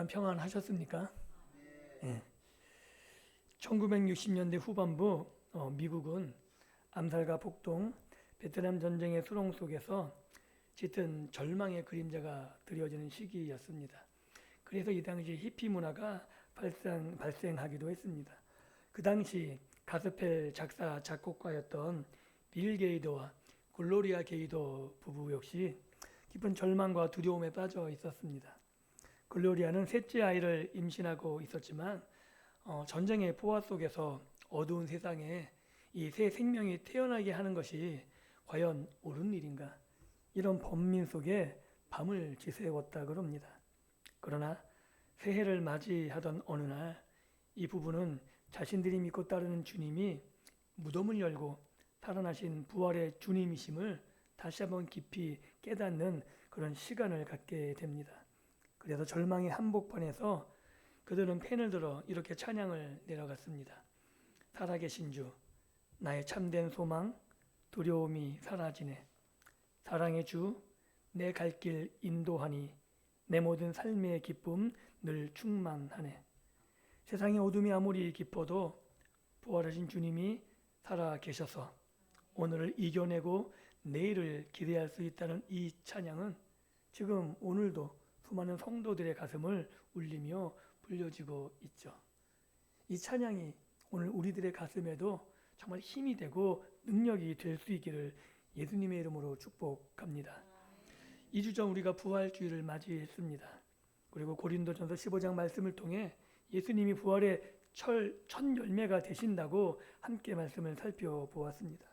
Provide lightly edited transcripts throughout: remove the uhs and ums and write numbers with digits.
평안하셨습니까? 예. 1960년대 후반부 미국은 암살과 폭동, 베트남 전쟁의 수렁 속에서 짙은 절망의 그림자가 드리워지는 시기였습니다. 그래서 이 당시 히피 문화가 발생하기도 했습니다. 그 당시 가스펠 작사 작곡가였던 빌 게이더와 글로리아 게이더 부부 역시 깊은 절망과 두려움에 빠져 있었습니다. 글로리아는 셋째 아이를 임신하고 있었지만 전쟁의 포화 속에서 어두운 세상에 이 새 생명이 태어나게 하는 것이 과연 옳은 일인가? 이런 번민 속에 밤을 지새웠다 그럽니다. 그러나 새해를 맞이하던 어느 날 이 부부는 자신들이 믿고 따르는 주님이 무덤을 열고 살아나신 부활의 주님이심을 다시 한번 깊이 깨닫는 그런 시간을 갖게 됩니다. 그래서 절망의 한복판에서 그들은 펜을 들어 이렇게 찬양을 내려갔습니다. 살아계신 주, 나의 참된 소망, 두려움이 사라지네. 사랑의 주, 내 갈 길 인도하니 내 모든 삶의 기쁨 늘 충만하네. 세상의 어둠이 아무리 깊어도 부활하신 주님이 살아계셔서 오늘을 이겨내고 내일을 기대할 수 있다는 이 찬양은 지금 오늘도 수많은 성도들의 가슴을 울리며 불려지고 있죠. 이 찬양이 오늘 우리들의 가슴에도 정말 힘이 되고 능력이 될 수 있기를 예수님의 이름으로 축복합니다. 2주 전 우리가 부활주일을 맞이했습니다. 그리고 고린도전서 15장 말씀을 통해 예수님이 부활의 첫 열매가 되신다고 함께 말씀을 살펴보았습니다.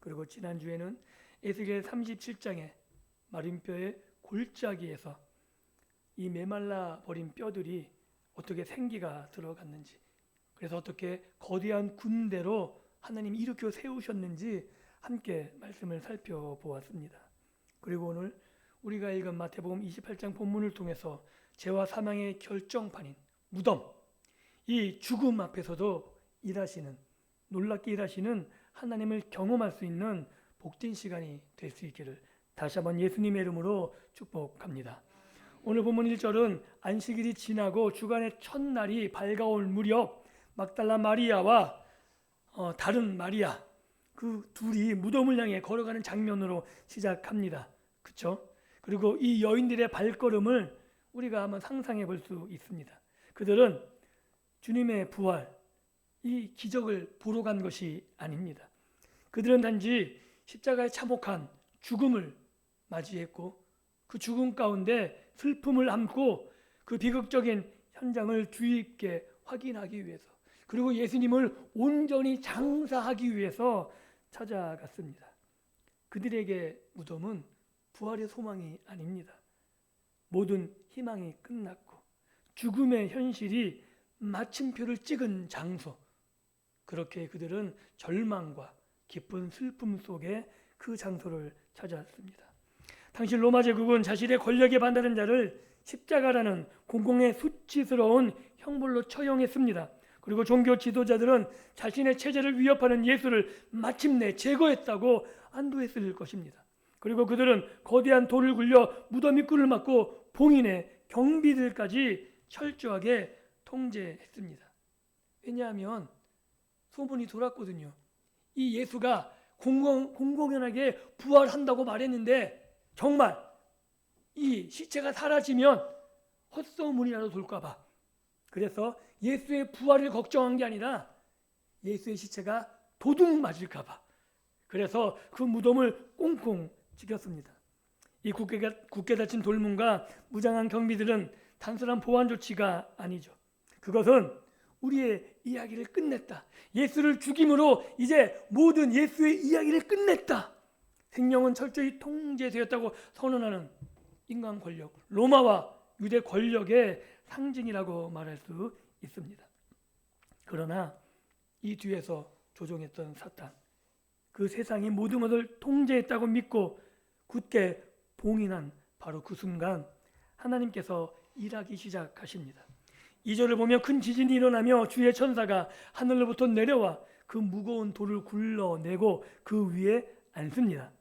그리고 지난주에는 에스겔 37장에 마른 뼈의 골짜기에서 이 메말라 버린 뼈들이 어떻게 생기가 들어갔는지, 그래서 어떻게 거대한 군대로 하나님이 일으켜 세우셨는지 함께 말씀을 살펴보았습니다. 그리고 오늘 우리가 읽은 마태복음 28장 본문을 통해서 죄와 사망의 결정판인 무덤, 이 죽음 앞에서도 놀랍게 일하시는 하나님을 경험할 수 있는 복된 시간이 될 수 있기를 다시 한번 예수님의 이름으로 축복합니다. 오늘 본문 1절은 안식일이 지나고 주간의 첫날이 밝아올 무렵 막달라 마리아와 다른 마리아, 그 둘이 무덤을 향해 걸어가는 장면으로 시작합니다. 그렇죠? 그리고 이 여인들의 발걸음을 우리가 한번 상상해 볼 수 있습니다. 그들은 주님의 부활, 이 기적을 보러 간 것이 아닙니다. 그들은 단지 십자가의 참혹한 죽음을 맞이했고 그 죽음 가운데 슬픔을 안고 그 비극적인 현장을 주의 깊게 확인하기 위해서, 그리고 예수님을 온전히 장사하기 위해서 찾아갔습니다. 그들에게 무덤은 부활의 소망이 아닙니다. 모든 희망이 끝났고 죽음의 현실이 마침표를 찍은 장소, 그렇게 그들은 절망과 깊은 슬픔 속에 그 장소를 찾았습니다. 당시 로마 제국은 자신의 권력에 반대하는 자를 십자가라는 공공의 수치스러운 형벌로 처형했습니다. 그리고 종교 지도자들은 자신의 체제를 위협하는 예수를 마침내 제거했다고 안도했을 것입니다. 그리고 그들은 거대한 돌을 굴려 무덤 입구를 막고 봉인해 경비들까지 철저하게 통제했습니다. 왜냐하면 소문이 돌았거든요. 이 예수가 공공연하게 부활한다고 말했는데 정말 이 시체가 사라지면 헛소문이라도 돌까봐, 그래서 예수의 부활을 걱정한 게 아니라 예수의 시체가 도둑 맞을까봐, 그래서 그 무덤을 꽁꽁 지켰습니다. 이 굳게 닫힌 돌문과 무장한 경비들은 단순한 보안 조치가 아니죠. 그것은 우리의 이야기를 끝냈다. 예수를 죽임으로 이제 모든 예수의 이야기를 끝냈다. 생명은 철저히 통제되었다고 선언하는 인간 권력, 로마와 유대 권력의 상징이라고 말할 수 있습니다. 그러나 이 뒤에서 조종했던 사탄, 그 세상이 모든 것을 통제했다고 믿고 굳게 봉인한 바로 그 순간 하나님께서 일하기 시작하십니다. 2절을 보면 큰 지진이 일어나며 주의 천사가 하늘로부터 내려와 그 무거운 돌을 굴러내고 그 위에 앉습니다.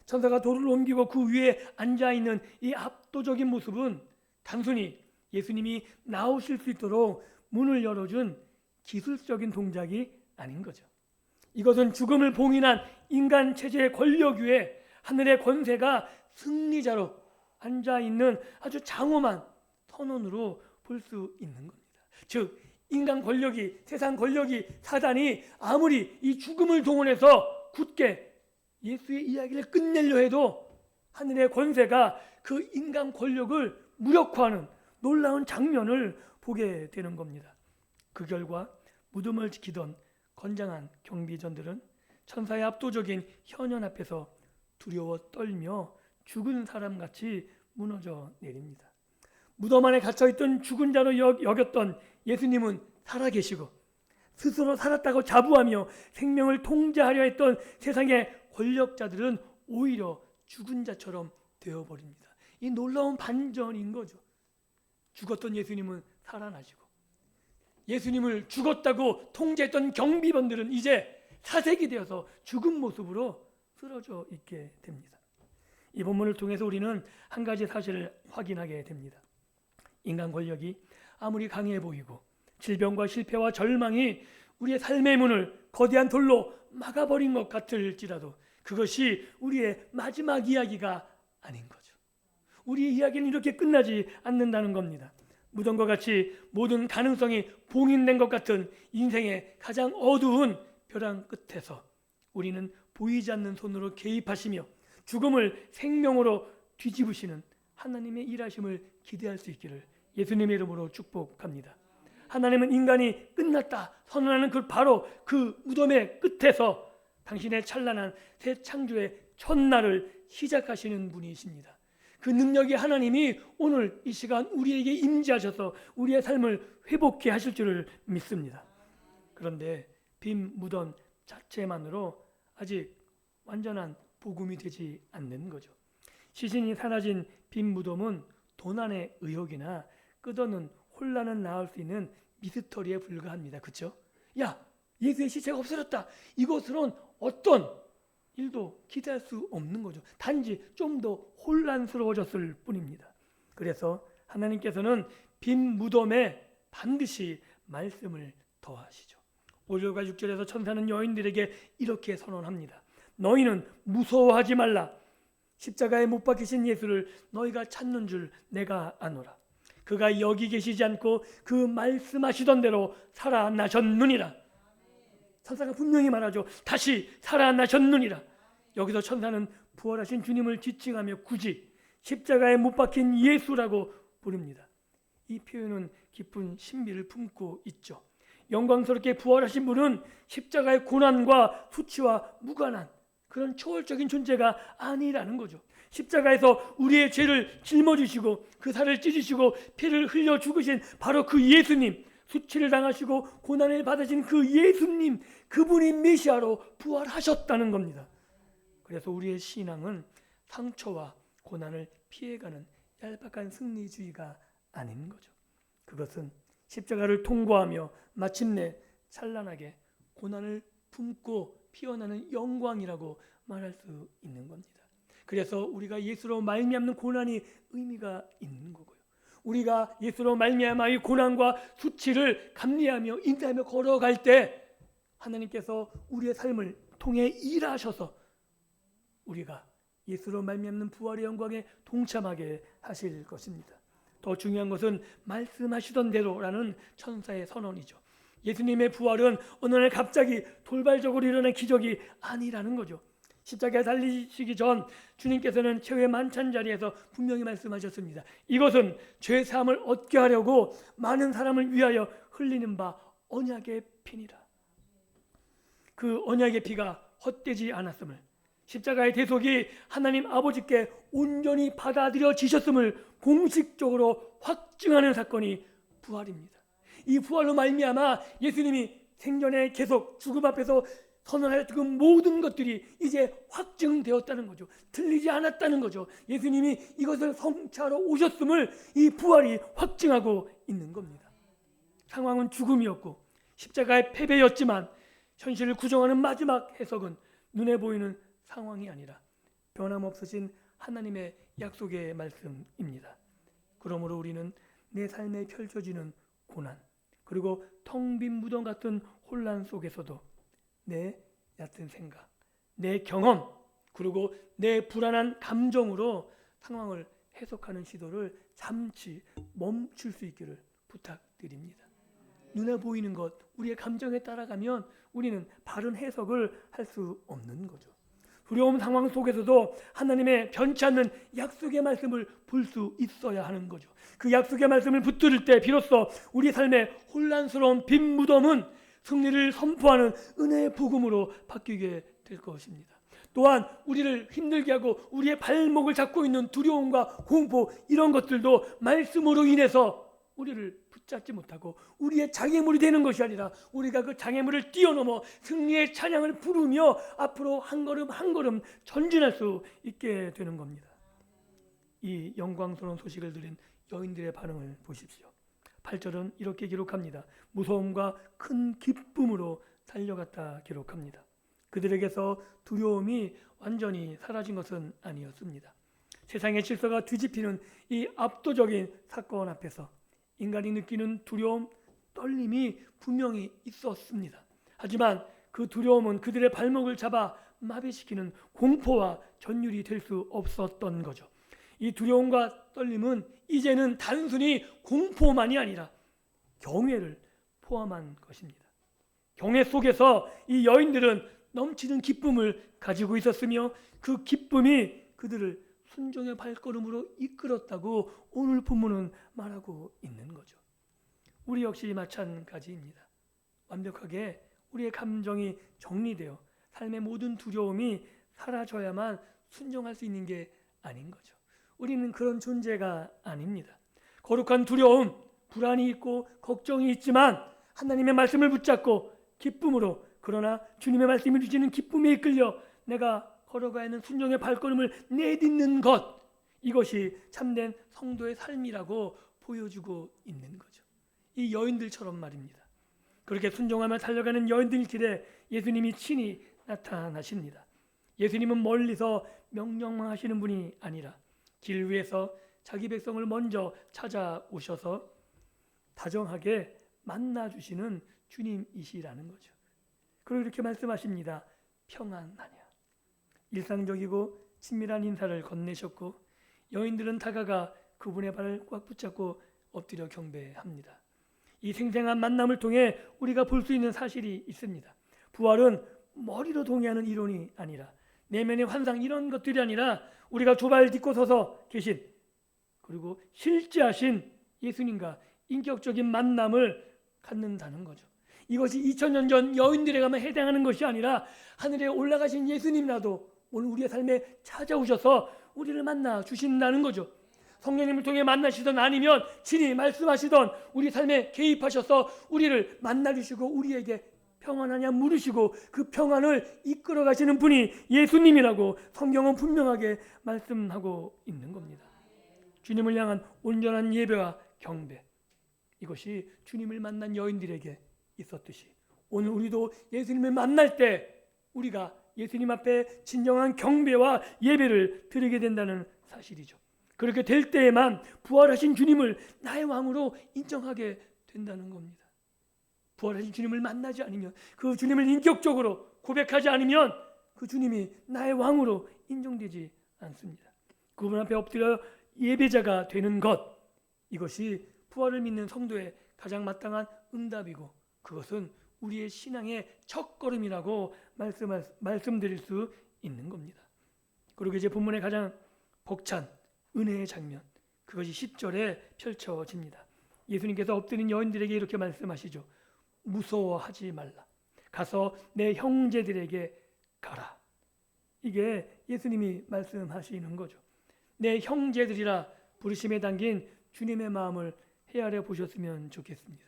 천사가 돌을 옮기고 그 위에 앉아있는 이 압도적인 모습은 단순히 예수님이 나오실 수 있도록 문을 열어준 기술적인 동작이 아닌 거죠. 이것은 죽음을 봉인한 인간 체제의 권력 위에 하늘의 권세가 승리자로 앉아있는 아주 장엄한 선언으로 볼 수 있는 겁니다. 즉 인간 권력이, 세상 권력이, 사단이 아무리 이 죽음을 동원해서 굳게 예수의 이야기를 끝내려 해도 하늘의 권세가 그 인간 권력을 무력화하는 놀라운 장면을 보게 되는 겁니다. 그 결과 무덤을 지키던 건장한 경비전들은 천사의 압도적인 현현 앞에서 두려워 떨며 죽은 사람같이 무너져 내립니다. 무덤 안에 갇혀있던 죽은 자로 여겼던 예수님은 살아계시고 스스로 살았다고 자부하며 생명을 통제하려 했던 세상의 권력자들은 오히려 죽은 자처럼 되어버립니다. 이 놀라운 반전인 거죠. 죽었던 예수님은 살아나시고 예수님을 죽었다고 통제했던 경비원들은 이제 사색이 되어서 죽은 모습으로 쓰러져 있게 됩니다. 이 본문을 통해서 우리는 한 가지 사실을 확인하게 됩니다. 인간 권력이 아무리 강해 보이고 질병과 실패와 절망이 우리의 삶의 문을 거대한 돌로 막아버린 것 같을지라도 그것이 우리의 마지막 이야기가 아닌 거죠. 우리의 이야기는 이렇게 끝나지 않는다는 겁니다. 무덤과 같이 모든 가능성이 봉인된 것 같은 인생의 가장 어두운 벼랑 끝에서 우리는 보이지 않는 손으로 개입하시며 죽음을 생명으로 뒤집으시는 하나님의 일하심을 기대할 수 있기를 예수님의 이름으로 축복합니다. 하나님은 인간이 끝났다 선언하는 바로 그 무덤의 끝에서 당신의 찬란한 새 창조의 첫날을 시작하시는 분이십니다. 그 능력이 하나님이 오늘 이 시간 우리에게 임재하셔서 우리의 삶을 회복케 하실 줄을 믿습니다. 그런데 빈 무덤 자체만으로 아직 완전한 복음이 되지 않는 거죠. 시신이 사라진 빈 무덤은 도난의 의혹이나 끝없는 혼란을 낳을 수 있는 미스터리에 불과합니다. 그렇죠? 야, 예수의 시체가 없어졌다. 이것으로는 어떤 일도 기대할 수 없는 거죠. 단지 좀 더 혼란스러워졌을 뿐입니다. 그래서 하나님께서는 빈 무덤에 반드시 말씀을 더하시죠. 5절과 6절에서 천사는 여인들에게 이렇게 선언합니다. 너희는 무서워하지 말라. 십자가에 못 박히신 예수를 너희가 찾는 줄 내가 아노라. 그가 여기 계시지 않고 그 말씀하시던 대로 살아나셨느니라. 천사가 분명히 말하죠. 다시 살아나셨느니라. 여기서 천사는 부활하신 주님을 지칭하며 굳이 십자가에 못 박힌 예수라고 부릅니다. 이 표현은 깊은 신비를 품고 있죠. 영광스럽게 부활하신 분은 십자가의 고난과 수치와 무관한 그런 초월적인 존재가 아니라는 거죠. 십자가에서 우리의 죄를 짊어지시고 그 살을 찢으시고 피를 흘려 죽으신 바로 그 예수님, 수치를 당하시고 고난을 받으신 그 예수님, 그분이 메시아로 부활하셨다는 겁니다. 그래서 우리의 신앙은 상처와 고난을 피해가는 얄팍한 승리주의가 아닌 거죠. 그것은 십자가를 통과하며 마침내 찬란하게 고난을 품고 피어나는 영광이라고 말할 수 있는 겁니다. 그래서 우리가 예수로 말미암는 고난이 의미가 있는 거고요. 우리가 예수로 말미암아 이 고난과 수치를 감내하며 인내하며 걸어갈 때 하나님께서 우리의 삶을 통해 일하셔서 우리가 예수로 말미암는 부활의 영광에 동참하게 하실 것입니다. 더 중요한 것은 말씀하시던 대로라는 천사의 선언이죠. 예수님의 부활은 어느 날 갑자기 돌발적으로 일어난 기적이 아니라는 거죠. 십자가에 달리시기 전 주님께서는 최후의 만찬 자리에서 분명히 말씀하셨습니다. 이것은 죄 사함을 얻게 하려고 많은 사람을 위하여 흘리는 바 언약의 피니라. 그 언약의 피가 헛되지 않았음을, 십자가의 대속이 하나님 아버지께 온전히 받아들여지셨음을 공식적으로 확증하는 사건이 부활입니다. 이 부활로 말미암아 예수님이 생전에 계속 죽음 앞에서 선언하였던 그 모든 것들이 이제 확증되었다는 거죠. 틀리지 않았다는 거죠. 예수님이 이것을 성취하러 오셨음을 이 부활이 확증하고 있는 겁니다. 상황은 죽음이었고 십자가의 패배였지만 현실을 구정하는 마지막 해석은 눈에 보이는 상황이 아니라 변함없으신 하나님의 약속의 말씀입니다. 그러므로 우리는 내 삶에 펼쳐지는 고난, 그리고 텅 빈 무덤 같은 혼란 속에서도 내 얕은 생각, 내 경험, 그리고 내 불안한 감정으로 상황을 해석하는 시도를 잠시 멈출 수 있기를 부탁드립니다. 눈에 보이는 것, 우리의 감정에 따라가면 우리는 바른 해석을 할 수 없는 거죠. 두려운 상황 속에서도 하나님의 변치 않는 약속의 말씀을 볼 수 있어야 하는 거죠. 그 약속의 말씀을 붙들을 때 비로소 우리 삶의 혼란스러운 빈 무덤은 승리를 선포하는 은혜의 복음으로 바뀌게 될 것입니다. 또한 우리를 힘들게 하고 우리의 발목을 잡고 있는 두려움과 공포, 이런 것들도 말씀으로 인해서 우리를 붙잡지 못하고 우리의 장애물이 되는 것이 아니라 우리가 그 장애물을 뛰어넘어 승리의 찬양을 부르며 앞으로 한 걸음 한 걸음 전진할 수 있게 되는 겁니다. 이 영광스러운 소식을 들은 여인들의 반응을 보십시오. 8절은 이렇게 기록합니다. 무서움과 큰 기쁨으로 달려갔다 기록합니다. 그들에게서 두려움이 완전히 사라진 것은 아니었습니다. 세상의 질서가 뒤집히는 이 압도적인 사건 앞에서 인간이 느끼는 두려움, 떨림이 분명히 있었습니다. 하지만 그 두려움은 그들의 발목을 잡아 마비시키는 공포와 전율이 될 수 없었던 거죠. 이 두려움과 떨림은 이제는 단순히 공포만이 아니라 경외를 포함한 것입니다. 경외 속에서 이 여인들은 넘치는 기쁨을 가지고 있었으며 그 기쁨이 그들을 순종의 발걸음으로 이끌었다고 오늘 본문은 말하고 있는 거죠. 우리 역시 마찬가지입니다. 완벽하게 우리의 감정이 정리되어 삶의 모든 두려움이 사라져야만 순종할 수 있는 게 아닌 거죠. 우리는 그런 존재가 아닙니다. 거룩한 두려움, 불안이 있고 걱정이 있지만 하나님의 말씀을 붙잡고 기쁨으로, 그러나 주님의 말씀이 주시는 기쁨에 이끌려 내가 걸어가야 하는 순종의 발걸음을 내딛는 것, 이것이 참된 성도의 삶이라고 보여주고 있는 거죠. 이 여인들처럼 말입니다. 그렇게 순종하며 달려가는 여인들 길에 예수님이 친히 나타나십니다. 예수님은 멀리서 명령만 하시는 분이 아니라 길 위에서 자기 백성을 먼저 찾아오셔서 다정하게 만나주시는 주님이시라는 거죠. 그리고 이렇게 말씀하십니다. 평안하냐. 일상적이고 친밀한 인사를 건네셨고 여인들은 다가가 그분의 발을 꽉 붙잡고 엎드려 경배합니다. 이 생생한 만남을 통해 우리가 볼 수 있는 사실이 있습니다. 부활은 머리로 동의하는 이론이 아니라 내면의 환상, 이런 것들이 아니라 우리가 두 발 딛고 서서 계신, 그리고 실제하신 예수님과 인격적인 만남을 갖는다는 거죠. 이것이 2000년 전 여인들에게만 해당하는 것이 아니라 하늘에 올라가신 예수님이라도 오늘 우리의 삶에 찾아오셔서 우리를 만나 주신다는 거죠. 성령님을 통해 만나시던 아니면 친히 말씀하시던 우리 삶에 개입하셔서 우리를 만나주시고 우리에게 평안하냐 물으시고 그 평안을 이끌어 가시는 분이 예수님이라고 성경은 분명하게 말씀하고 있는 겁니다. 주님을 향한 온전한 예배와 경배, 이것이 주님을 만난 여인들에게 있었듯이 오늘 우리도 예수님을 만날 때 우리가 예수님 앞에 진정한 경배와 예배를 드리게 된다는 사실이죠. 그렇게 될 때에만 부활하신 주님을 나의 왕으로 인정하게 된다는 겁니다. 부활하신 주님을 만나지 않으면, 그 주님을 인격적으로 고백하지 않으면 그 주님이 나의 왕으로 인정되지 않습니다. 그분 앞에 엎드려 예배자가 되는 것, 이것이 부활을 믿는 성도의 가장 마땅한 응답이고 그것은 우리의 신앙의 첫걸음이라고 말씀드릴 수 있는 겁니다. 그리고 이제 본문의 가장 벅찬 은혜의 장면, 그것이 10절에 펼쳐집니다. 예수님께서 엎드린 여인들에게 이렇게 말씀하시죠. 무서워하지 말라. 가서 내 형제들에게 가라. 이게 예수님이 말씀하시는 거죠. 내 형제들이라 부르심에 담긴 주님의 마음을 헤아려 보셨으면 좋겠습니다.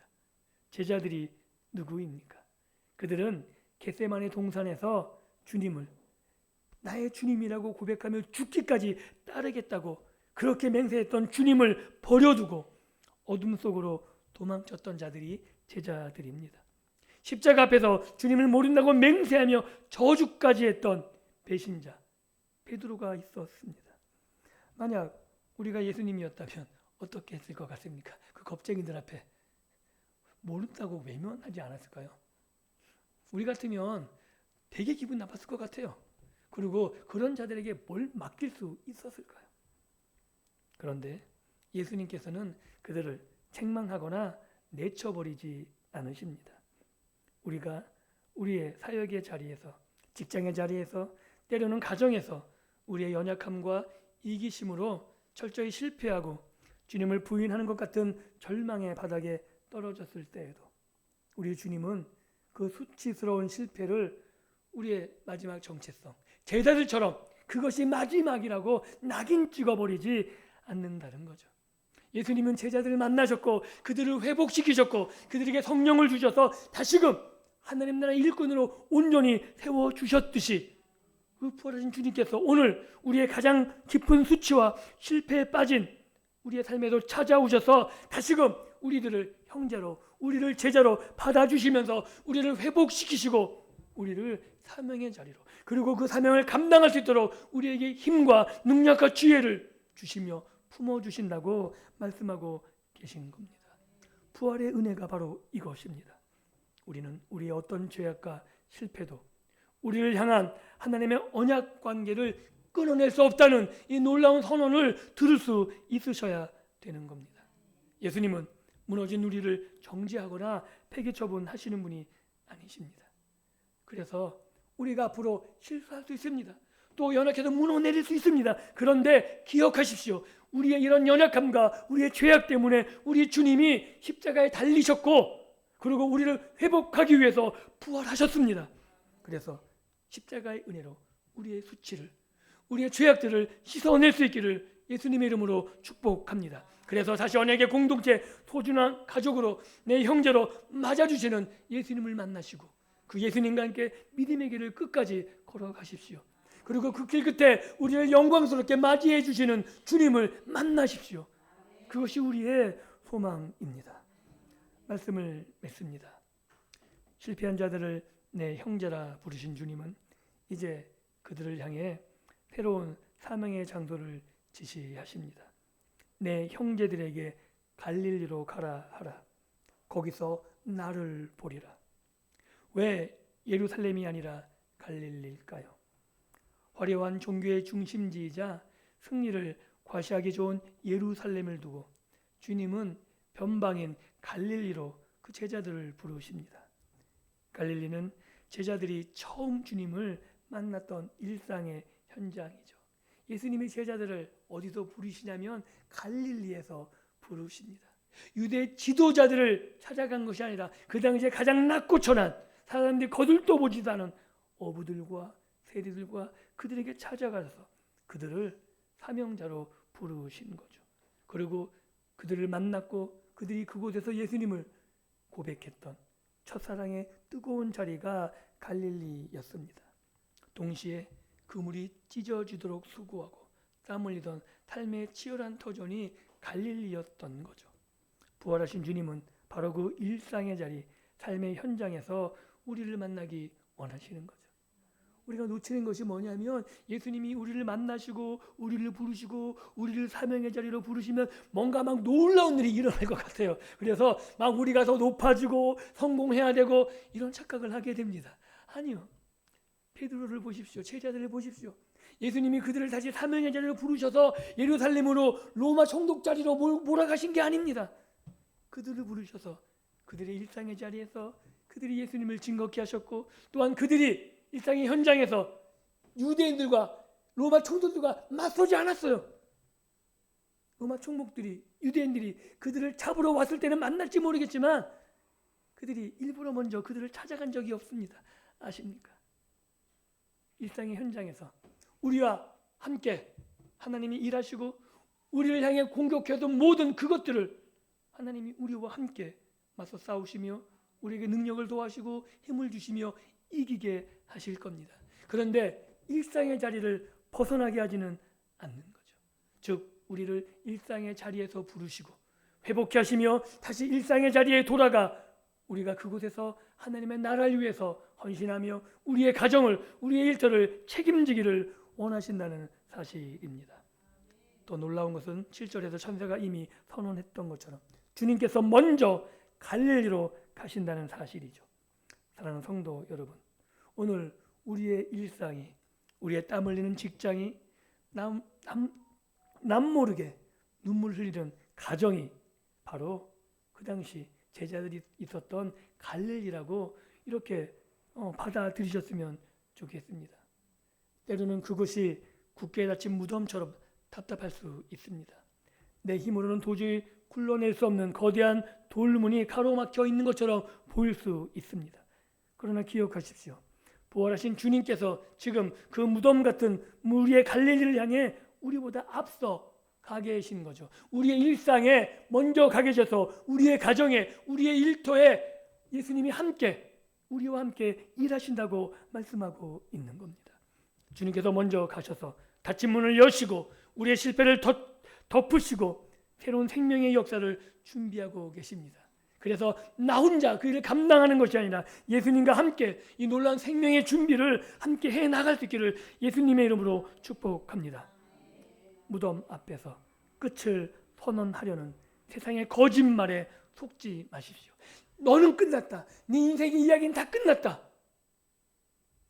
제자들이 누구입니까? 그들은 겟세마네 동산에서 주님을 나의 주님이라고 고백하며 죽기까지 따르겠다고 그렇게 맹세했던 주님을 버려두고 어둠 속으로 도망쳤던 자들이 제자들입니다. 십자가 앞에서 주님을 모른다고 맹세하며 저주까지 했던 배신자 베드로가 있었습니다. 만약 우리가 예수님이었다면 어떻게 했을 것 같습니까? 그 겁쟁이들 앞에 모른다고 외면하지 않았을까요? 우리 같으면 되게 기분 나빴을 것 같아요. 그리고 그런 자들에게 뭘 맡길 수 있었을까요? 그런데 예수님께서는 그들을 책망하거나 내쳐버리지 않으십니다. 우리가 우리의 사역의 자리에서, 직장의 자리에서, 때로는 가정에서 우리의 연약함과 이기심으로 철저히 실패하고 주님을 부인하는 것 같은 절망의 바닥에 떨어졌을 때에도 우리 주님은 그 수치스러운 실패를 우리의 마지막 정체성, 제자들처럼 그것이 마지막이라고 낙인 찍어버리지 않는다는 거죠. 예수님은 제자들을 만나셨고 그들을 회복시키셨고 그들에게 성령을 주셔서 다시금 하나님 나라의 일꾼으로 온전히 세워주셨듯이 그 부활하신 주님께서 오늘 우리의 가장 깊은 수치와 실패에 빠진 우리의 삶에도 찾아오셔서 다시금 우리들을 형제로, 우리를 제자로 받아주시면서 우리를 회복시키시고 우리를 사명의 자리로, 그리고 그 사명을 감당할 수 있도록 우리에게 힘과 능력과 지혜를 주시며 품어주신다고 말씀하고 계신 겁니다. 부활의 은혜가 바로 이것입니다. 우리는 우리의 어떤 죄악과 실패도 우리를 향한 하나님의 언약 관계를 끊어낼 수 없다는 이 놀라운 선언을 들을 수 있으셔야 되는 겁니다. 예수님은 무너진 우리를 정죄하거나 폐기처분하시는 분이 아니십니다. 그래서 우리가 앞으로 실수할 수 있습니다. 또 연약해도 무너내릴 수 있습니다. 그런데 기억하십시오. 우리의 이런 연약함과 우리의 죄악 때문에 우리 주님이 십자가에 달리셨고 그리고 우리를 회복하기 위해서 부활하셨습니다. 그래서 십자가의 은혜로 우리의 수치를, 우리의 죄악들을 씻어낼 수 있기를 예수님의 이름으로 축복합니다. 그래서 다시 언약의 공동체, 소중한 가족으로 내 형제로 맞아주시는 예수님을 만나시고 그 예수님과 함께 믿음의 길을 끝까지 걸어가십시오. 그리고 그 길 끝에 우리를 영광스럽게 맞이해 주시는 주님을 만나십시오. 그것이 우리의 소망입니다. 말씀을 맺습니다. 실패한 자들을 내 형제라 부르신 주님은 이제 그들을 향해 새로운 사명의 장소를 지시하십니다. 내 형제들에게 갈릴리로 가라 하라. 거기서 나를 보리라. 왜 예루살렘이 아니라 갈릴리일까요? 화려한 종교의 중심지이자 승리를 과시하기 좋은 예루살렘을 두고 주님은 변방인 갈릴리로 그 제자들을 부르십니다. 갈릴리는 제자들이 처음 주님을 만났던 일상의 현장이죠. 예수님이 제자들을 어디서 부르시냐면 갈릴리에서 부르십니다. 유대 지도자들을 찾아간 것이 아니라 그 당시에 가장 낮고 천한 사람들이 거들떠 보지도 않은 어부들과 세리들과 그들에게 찾아가서 그들을 사명자로 부르신 거죠. 그리고 그들을 만났고 그들이 그곳에서 예수님을 고백했던 첫사랑의 뜨거운 자리가 갈릴리였습니다. 동시에 그물이 찢어지도록 수고하고 땀 흘리던 삶의 치열한 터전이 갈릴리였던 거죠. 부활하신 주님은 바로 그 일상의 자리, 삶의 현장에서 우리를 만나기 원하시는 거죠. 우리가 놓치는 것이 뭐냐면 예수님이 우리를 만나시고 우리를 부르시고 우리를 사명의 자리로 부르시면 뭔가 막 놀라운 일이 일어날 것 같아요. 그래서 막 우리가 더 높아지고 성공해야 되고 이런 착각을 하게 됩니다. 아니요. 베드로를 보십시오. 제자들을 보십시오. 예수님이 그들을 다시 사명의 자리로 부르셔서 예루살렘으로 로마 총독 자리로 몰아가신 게 아닙니다. 그들을 부르셔서 그들의 일상의 자리에서 그들이 예수님을 증거케 하셨고 또한 그들이 일상의 현장에서 유대인들과 로마 총독들과 맞서지 않았어요. 로마 총독들이 유대인들이 그들을 잡으러 왔을 때는 만날지 모르겠지만 그들이 일부러 먼저 그들을 찾아간 적이 없습니다. 아십니까? 일상의 현장에서 우리와 함께 하나님이 일하시고 우리를 향해 공격해도 모든 그것들을 하나님이 우리와 함께 맞서 싸우시며 우리에게 능력을 도와주시고 힘을 주시며 이기게 하실 겁니다. 그런데 일상의 자리를 벗어나게 하지는 않는 거죠. 즉 우리를 일상의 자리에서 부르시고 회복케 하시며 다시 일상의 자리에 돌아가 우리가 그곳에서 하나님의 나라를 위해서 헌신하며 우리의 가정을, 우리의 일터를 책임지기를 원하신다는 사실입니다. 또 놀라운 것은 7절에서 천사가 이미 선언했던 것처럼 주님께서 먼저 갈릴리로 가신다는 사실이죠. 사랑하는 성도 여러분, 오늘 우리의 일상이, 우리의 땀 흘리는 직장이, 남 모르게 눈물 흘리는 가정이 바로 그 당시 제자들이 있었던 갈릴리라고 이렇게 받아들이셨으면 좋겠습니다. 때로는 그것이 굳게 닫힌 무덤처럼 답답할 수 있습니다. 내 힘으로는 도저히 굴러낼 수 없는 거대한 돌문이 가로막혀 있는 것처럼 보일 수 있습니다. 그러나 기억하십시오. 부활하신 주님께서 지금 그 무덤 같은 우리의 갈릴리를 향해 우리보다 앞서 가 계신 거죠. 우리의 일상에 먼저 가 계셔서 우리의 가정에, 우리의 일터에 예수님이 우리와 함께 일하신다고 말씀하고 있는 겁니다. 주님께서 먼저 가셔서 닫힌 문을 여시고 우리의 실패를 덮으시고 새로운 생명의 역사를 준비하고 계십니다. 그래서 나 혼자 그 일을 감당하는 것이 아니라 예수님과 함께 이 놀라운 생명의 준비를 함께 해 나갈 수 있기를 예수님의 이름으로 축복합니다. 무덤 앞에서 끝을 선언하려는 세상의 거짓말에 속지 마십시오. 너는 끝났다. 네 인생의 이야기는 다 끝났다.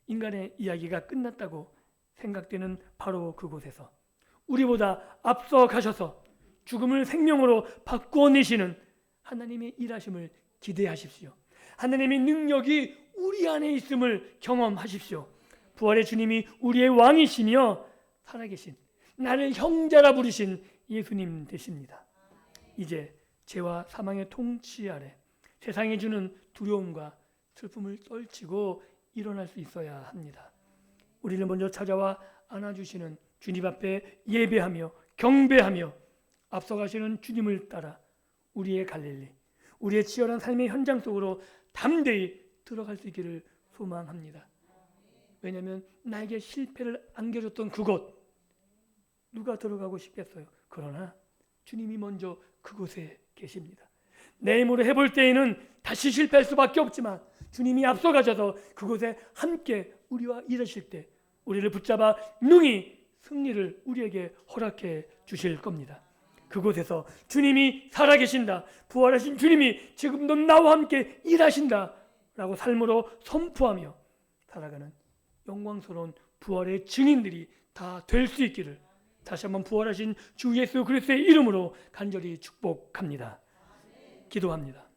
인간의 이야기가 끝났다고 생각되는 바로 그곳에서 우리보다 앞서 가셔서 죽음을 생명으로 바꾸어내시는 하나님의 일하심을 기대하십시오. 하나님의 능력이 우리 안에 있음을 경험하십시오. 부활의 주님이 우리의 왕이시며 살아계신, 나를 형제라 부르신 예수님 되십니다. 이제 죄와 사망의 통치 아래 세상이 주는 두려움과 슬픔을 떨치고 일어날 수 있어야 합니다. 우리를 먼저 찾아와 안아주시는 주님 앞에 예배하며 경배하며 앞서가시는 주님을 따라 우리의 갈릴리, 우리의 치열한 삶의 현장 속으로 담대히 들어갈 수 있기를 소망합니다. 왜냐하면 나에게 실패를 안겨줬던 그곳, 누가 들어가고 싶겠어요? 그러나 주님이 먼저 그곳에 계십니다. 내 힘으로 해볼 때에는 다시 실패할 수밖에 없지만 주님이 앞서가셔서 그곳에 함께 우리와 일하실 때 우리를 붙잡아 능히 승리를 우리에게 허락해 주실 겁니다. 그곳에서 주님이 살아계신다, 부활하신 주님이 지금도 나와 함께 일하신다 라고 삶으로 선포하며 살아가는 영광스러운 부활의 증인들이 다 될 수 있기를 다시 한번 부활하신 주 예수 그리스도의 이름으로 간절히 축복합니다. 기도합니다.